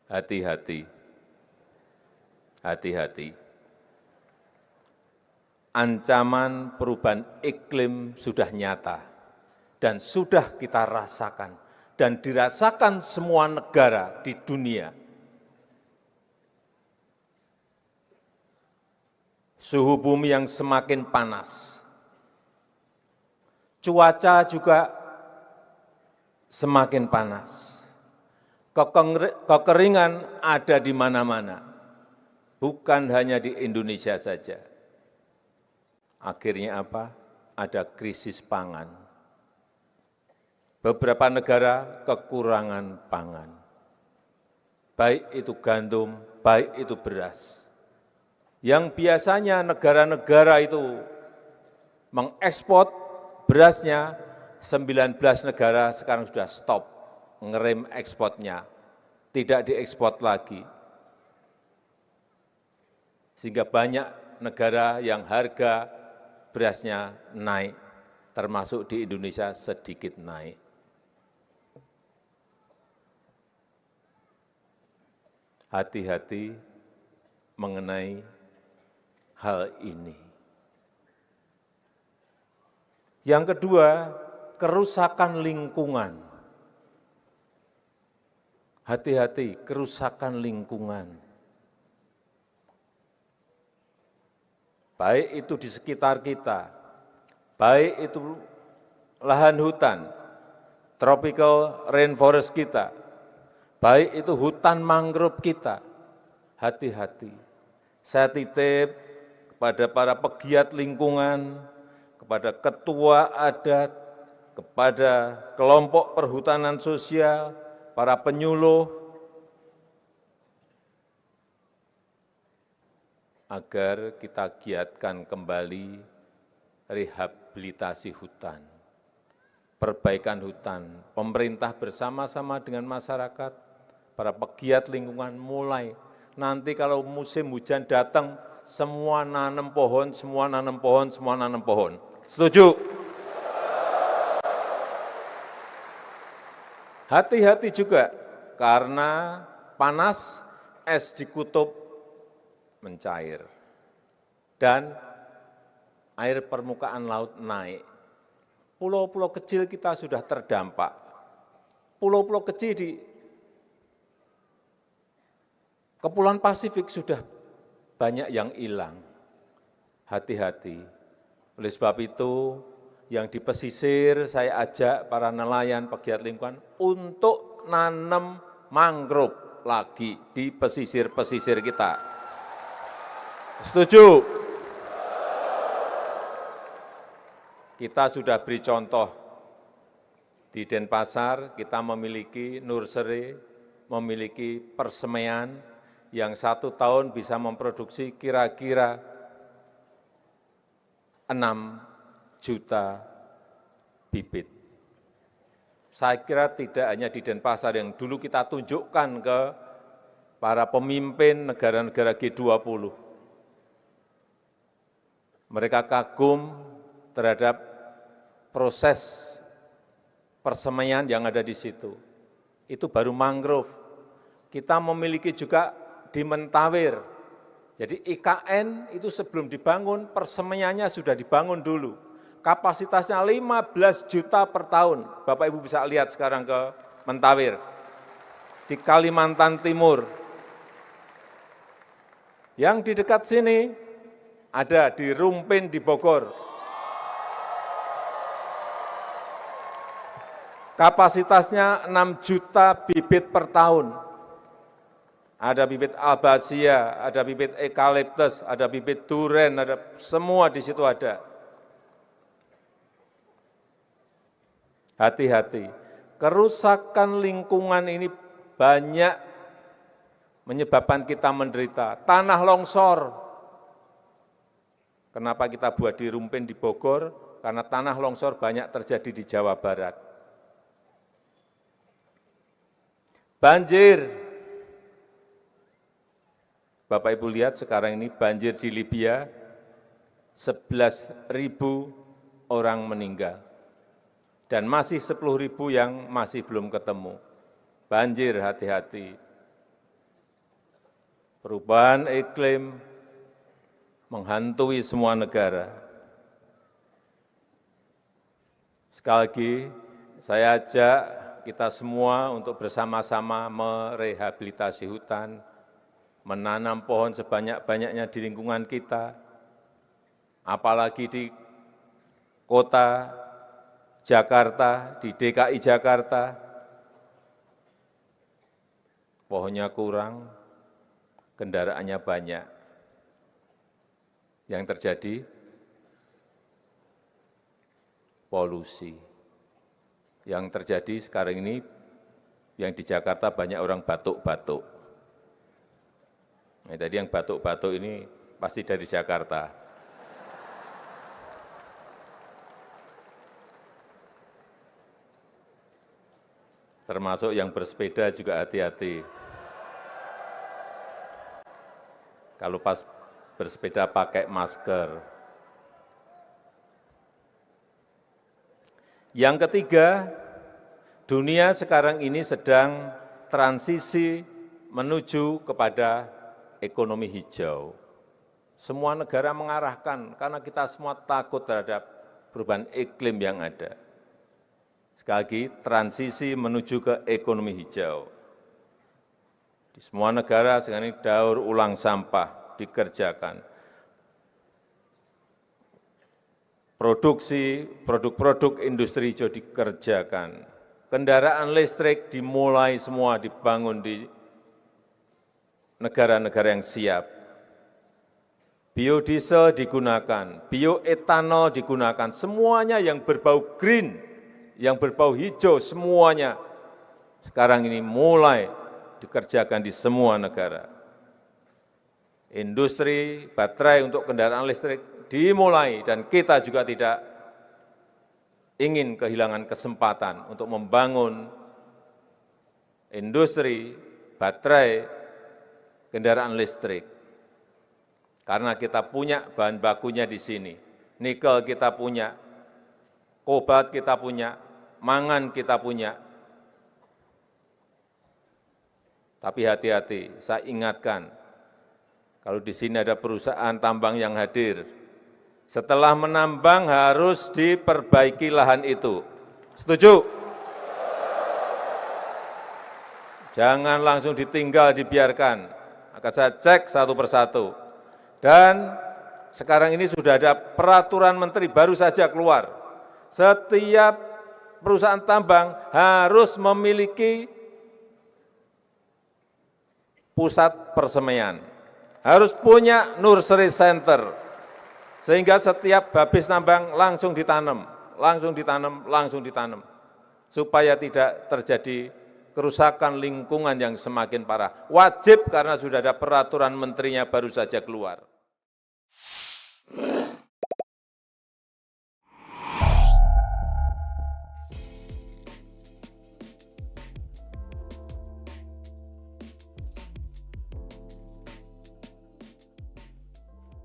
Hati-hati, hati-hati. Ancaman perubahan iklim sudah nyata dan sudah kita rasakan dan dirasakan semua negara di dunia. Suhu bumi yang semakin panas, cuaca juga semakin panas, kekeringan ada di mana-mana, bukan hanya di Indonesia saja. Akhirnya apa? Ada krisis pangan. Beberapa negara kekurangan pangan, baik itu gandum, baik itu beras. Yang biasanya negara-negara itu mengekspor berasnya, 19 negara sekarang sudah stop, ngerem ekspornya, tidak diekspor lagi. Sehingga banyak negara yang harga berasnya naik, termasuk di Indonesia sedikit naik. Hati-hati mengenai hal ini. Yang kedua, kerusakan lingkungan. Hati-hati, kerusakan lingkungan. Baik itu di sekitar kita, baik itu lahan hutan, tropical rainforest kita, baik itu hutan mangrove kita, hati-hati. Saya titip kepada para pegiat lingkungan, kepada ketua adat, kepada kelompok perhutanan sosial, para penyuluh, agar kita giatkan kembali rehabilitasi hutan, perbaikan hutan. Pemerintah bersama-sama dengan masyarakat, para pegiat lingkungan mulai. Nanti kalau musim hujan datang, semua nanam pohon, semua nanam pohon, semua nanam pohon. Setuju? Hati-hati juga, karena panas, es di kutub mencair, dan air permukaan laut naik. Pulau-pulau kecil kita sudah terdampak. Pulau-pulau kecil di Kepulauan Pasifik sudah banyak yang hilang. Hati-hati. Oleh sebab itu, yang di pesisir saya ajak para nelayan pegiat lingkungan untuk nanam mangrove lagi di pesisir-pesisir kita. Setuju? Kita sudah beri contoh di Denpasar, kita memiliki nursery, memiliki persemaian yang 1 tahun bisa memproduksi kira-kira 6 juta bibit. Saya kira tidak hanya di Denpasar yang dulu kita tunjukkan ke para pemimpin negara-negara G20. Mereka kagum terhadap proses persemaian yang ada di situ. Itu baru mangrove. Kita memiliki juga di Mentawir. Jadi IKN itu sebelum dibangun, persemaiannya sudah dibangun dulu. Kapasitasnya 15 juta per tahun. Bapak Ibu bisa lihat sekarang ke Mentawir. Di Kalimantan Timur. Yang di dekat sini, ada di Rumpin di Bogor. Kapasitasnya 6 juta bibit per tahun. Ada bibit albasia, ada bibit eukaliptus, ada bibit duren, ada semua di situ ada. Hati-hati, kerusakan lingkungan ini banyak menyebabkan kita menderita. Tanah longsor. Kenapa kita buat di Rumpin di Bogor? Karena tanah longsor banyak terjadi di Jawa Barat. Banjir. Bapak Ibu lihat sekarang ini banjir di Libya, 11.000 orang meninggal. Dan masih 10.000 yang masih belum ketemu. Banjir, hati-hati. perubahan iklim menghantui semua negara. Sekali lagi, saya ajak kita semua untuk bersama-sama merehabilitasi hutan, menanam pohon sebanyak-banyaknya di lingkungan kita, apalagi di kota Jakarta, di DKI Jakarta, pohonnya kurang, kendaraannya banyak. Yang terjadi polusi. Yang terjadi sekarang ini, yang di Jakarta banyak orang batuk-batuk. Nah, tadi yang batuk-batuk ini pasti dari Jakarta. Termasuk yang bersepeda juga hati-hati. Kalau pas bersepeda pakai masker. Yang ketiga, dunia sekarang ini sedang transisi menuju kepada ekonomi hijau. Semua negara mengarahkan, karena kita semua takut terhadap perubahan iklim yang ada. Sekali lagi, transisi menuju ke ekonomi hijau. Di semua negara sekarang ini daur ulang sampah dikerjakan. Produksi produk-produk industri hijau dikerjakan. Kendaraan listrik dimulai semua dibangun di negara-negara yang siap. Biodiesel digunakan, bioetanol digunakan, semuanya yang berbau green, yang berbau hijau, semuanya sekarang ini mulai dikerjakan di semua negara. Industri baterai untuk kendaraan listrik dimulai, dan kita juga tidak ingin kehilangan kesempatan untuk membangun industri baterai kendaraan listrik. Karena kita punya bahan bakunya di sini, nikel kita punya, kobalt kita punya, mangan kita punya. Tapi hati-hati, saya ingatkan, kalau di sini ada perusahaan tambang yang hadir, setelah menambang harus diperbaiki lahan itu. Setuju? Jangan langsung ditinggal, dibiarkan. Akan saya cek satu persatu. Dan sekarang ini sudah ada peraturan menteri baru saja keluar. Setiap perusahaan tambang harus memiliki pusat persemaian. Harus punya nursery center. Sehingga setiap habis nambang langsung ditanam, langsung ditanam, langsung ditanam. Supaya tidak terjadi kerusakan lingkungan yang semakin parah. Wajib, karena sudah ada peraturan menterinya baru saja keluar.